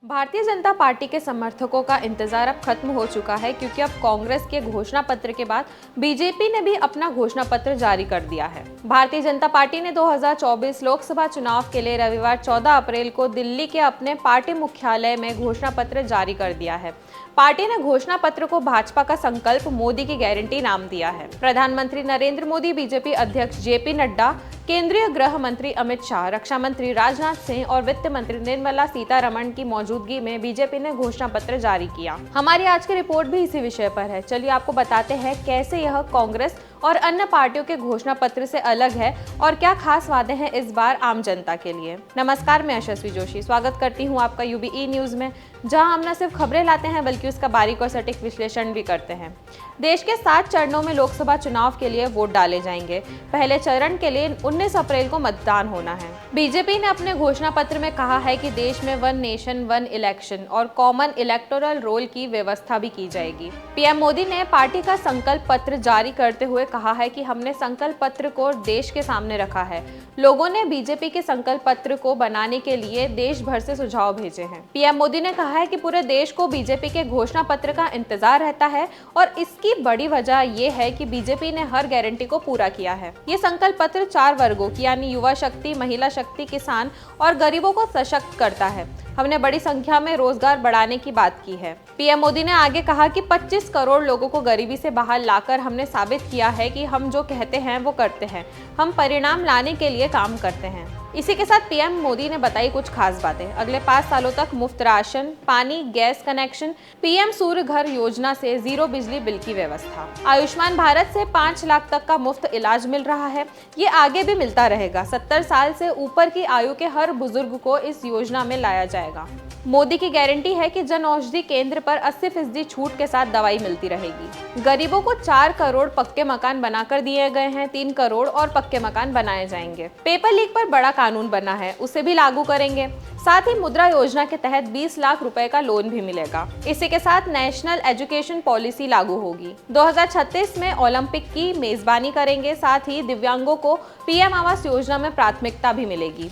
Bharatiya Janata party के समर्थकों का इंतजार अब खत्म हो चुका है, क्योंकि अब कांग्रेस के घोषणा पत्र के बाद बीजेपी ने भी अपना घोषणा पत्र जारी कर दिया है। भारतीय जनता पार्टी ने 2024 लोकसभा चुनाव के लिए रविवार 14 अप्रैल को दिल्ली के अपने पार्टी मुख्यालय में घोषणा पत्र जारी कर दिया है। पार्टी ने घोषणा पत्र को भाजपा का संकल्प, मोदी की गारंटी नाम दिया है। प्रधानमंत्री नरेंद्र मोदी, बीजेपी अध्यक्ष जेपी नड्डा, केंद्रीय गृह मंत्री अमित शाह, रक्षा मंत्री राजनाथ सिंह और वित्त मंत्री निर्मला सीतारमण की मौजूदगी में बीजेपी ने घोषणा पत्र जारी किया। हमारी आज की रिपोर्ट भी इसी विषय पर है। चलिए आपको बताते हैं कैसे यह कांग्रेस और अन्य पार्टियों के घोषणा पत्र से अलग है और क्या खास वादे हैं इस बार आम जनता के लिए। नमस्कार, मैं यशस्वी जोशी स्वागत करती हूं आपका यूबीई न्यूज में, जहां हम न सिर्फ खबरें लाते हैं बल्कि उसका बारीक और सटीक विश्लेषण भी करते हैं। देश के 7 चरणों में लोकसभा चुनाव के लिए वोट डाले जाएंगे। पहले चरण के लिए 19 अप्रैल को मतदान होना है। बीजेपी ने अपने घोषणा पत्र में कहा है कि देश में 1 नेशन 1 इलेक्शन और कॉमन इलेक्टोरल रोल की व्यवस्था भी की जाएगी। पीएम मोदी ने पार्टी का संकल्प पत्र जारी करते हुए कहा है कि हमने संकल्प पत्र को देश के सामने रखा है। लोगों ने बीजेपी के संकल्प पत्र को बनाने के लिए देश भर से सुझाव भेजे हैं। पीएम मोदी ने कहा है कि पूरे देश को बीजेपी के घोषणा पत्र का इंतजार रहता है और इसकी बड़ी वजह ये है कि बीजेपी ने हर गारंटी को पूरा किया है। ये संकल्प पत्र 4 वर्गों की यानी युवा शक्ति, महिला शक्ति, किसान और गरीबों को सशक्त करता है। हमने बड़ी संख्या में रोजगार बढ़ाने की बात की है। पीएम मोदी ने आगे कहा कि 25 करोड़ लोगों को गरीबी से बाहर लाकर हमने साबित किया है कि हम जो कहते हैं वो करते हैं। हम परिणाम लाने के लिए काम करते हैं। इसी के साथ पीएम मोदी ने बताई कुछ खास बातें। अगले 5 सालों तक मुफ्त राशन, पानी, गैस कनेक्शन, पीएम सूर्य घर योजना से 0 बिजली बिल की व्यवस्था, आयुष्मान भारत से 5 लाख तक का मुफ्त इलाज मिल रहा है। ये आगे भी मिलता रहेगा। 70 साल से ऊपर की आयु के हर बुजुर्ग को इस योजना में लाया जाएगा। मोदी की गारंटी है कि जन औषधि केंद्र पर 80% छूट के साथ दवाई मिलती रहेगी। गरीबों को 4 करोड़ पक्के मकान बनाकर दिए गए हैं। 3 करोड़ और पक्के मकान बनाए जाएंगे। पेपर लीक पर बड़ा कानून बना है, उसे भी लागू करेंगे। साथ ही मुद्रा योजना के तहत 20 लाख रुपए का लोन भी मिलेगा। इसी के साथ नेशनल एजुकेशन पॉलिसी लागू होगी। 2036 में ओलंपिक की मेजबानी करेंगे। साथ ही दिव्यांगों को पीएम आवास योजना में प्राथमिकता भी मिलेगी।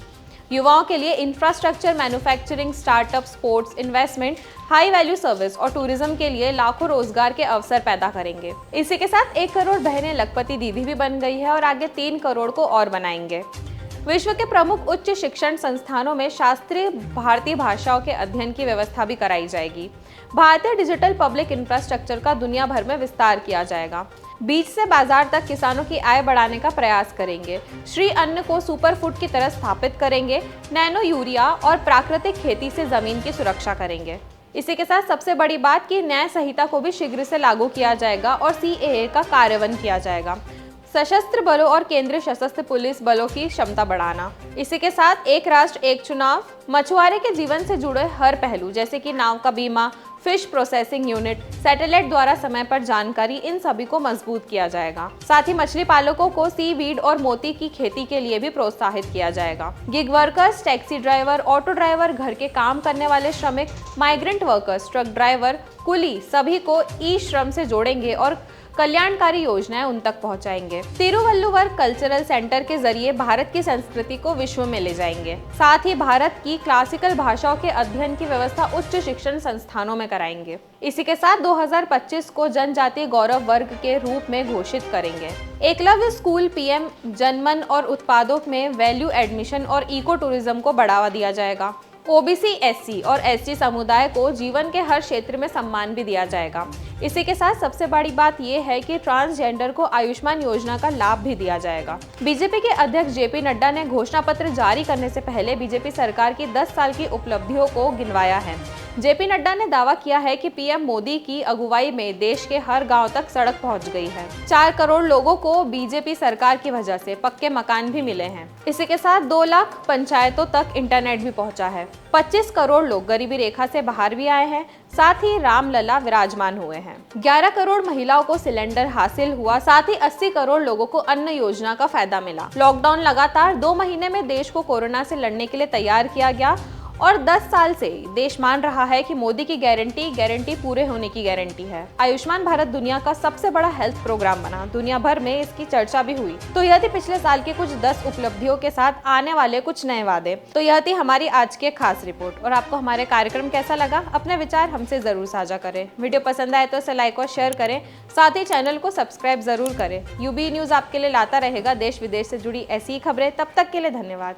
युवाओं के लिए infrastructure, manufacturing, startup, sports, investment, high value service और टूरिज्म के लिए लाखों रोजगार के अवसर पैदा करेंगे। इसी के साथ 1 करोड़ बहनें लखपति दीदी भी बन गई है और आगे 3 करोड़ को और बनाएंगे। विश्व के प्रमुख उच्च शिक्षण संस्थानों में शास्त्रीय भारतीय भाषाओं के अध्ययन की व्यवस्था भी कराई जाएगी। भारतीय डिजिटल पब्लिक इंफ्रास्ट्रक्चर का दुनिया भर में विस्तार किया जाएगा। बीज से बाजार तक किसानों की आय बढ़ाने का प्रयास करेंगे। श्री अन्न को सुपर फूड की तरह स्थापित करेंगे। नैनो यूरिया और प्राकृतिक खेती से जमीन की सुरक्षा करेंगे। इसी के साथ सबसे बड़ी बात कि न्याय संहिता को भी शीघ्र से लागू किया जाएगा और सीएए का कार्यान्वयन किया जाएगा। सशस्त्र बलों और केंद्रीय सशस्त्र पुलिस बलों की क्षमता बढ़ाना। इसी के साथ एक राष्ट्र एक चुनाव, मछुआरे के जीवन से जुड़े हर पहलू जैसे कि नाव का बीमा, फिश प्रोसेसिंग यूनिट, सैटेलाइट द्वारा समय पर जानकारी, इन सभी को मजबूत किया जाएगा। साथ ही मछली पालकों को सीवीड और मोती की खेती के लिए भी प्रोत्साहित किया जाएगा। Gig workers, taxi driver, auto driver, घर के काम करने वाले श्रमिक, माइग्रेंट वर्कर्स, ट्रक ड्राइवर, कुली, सभी को ई श्रम से जोड़ेंगे और कल्याणकारी योजनाएं उन तक पहुंचाएंगे। तिरुवल्लुवर कल्चरल सेंटर के जरिए भारत की संस्कृति को विश्व में ले जाएंगे। साथ ही भारत की क्लासिकल भाषाओं के अध्ययन की व्यवस्था उच्च शिक्षण संस्थानों में कराएंगे। इसी के साथ 2025 को जनजातीय गौरव वर्ग के रूप में घोषित करेंगे। एकलव्य स्कूल, पीएम जनमन और उत्पादों में वैल्यू एडमिशन और इको टूरिज्म को बढ़ावा दिया जाएगा। ओबीसी, एससी और एसटी समुदाय को जीवन के हर क्षेत्र में सम्मान भी दिया जाएगा। इसी के साथ सबसे बड़ी बात यह है कि ट्रांसजेंडर को आयुष्मान योजना का लाभ भी दिया जाएगा। बीजेपी के अध्यक्ष जेपी नड्डा ने घोषणा पत्र जारी करने से पहले बीजेपी सरकार की 10 साल की उपलब्धियों को गिनवाया है। जेपी नड्डा ने दावा किया है कि पीएम मोदी की अगुवाई में देश के हर गांव तक सड़क पहुंच गई है। 4 करोड़ लोगों को बीजेपी सरकार की वजह से पक्के मकान भी मिले हैं। इसी के साथ 2 लाख पंचायतों तक इंटरनेट भी पहुंचा है। 25 करोड़ लोग गरीबी रेखा से बाहर भी आए हैं। साथ ही रामलला विराजमान हुए हैं। 11 करोड़ महिलाओं को सिलेंडर हासिल हुआ। साथ ही 80 करोड़ लोगों को अन्न योजना का फायदा मिला। लॉकडाउन लगातार 2 महीने में देश को कोरोना से लड़ने के लिए तैयार किया गया और 10 साल से देश मान रहा है कि मोदी की गारंटी पूरे होने की गारंटी है। आयुष्मान भारत दुनिया का सबसे बड़ा हेल्थ प्रोग्राम बना, दुनिया भर में इसकी चर्चा भी हुई। तो यह थी पिछले साल के कुछ 10 उपलब्धियों के साथ आने वाले कुछ नए वादे। तो यह थी हमारी आज की खास रिपोर्ट। और आपको हमारे कार्यक्रम कैसा लगा, अपने विचार हमसे जरूर साझा करें। वीडियो पसंद आए तो इसे लाइक और शेयर करें, साथ ही चैनल को सब्सक्राइब जरूर करें। यूबी न्यूज आपके लिए लाता रहेगा देश विदेश से जुड़ी ऐसी ही खबरें। तब तक के लिए धन्यवाद।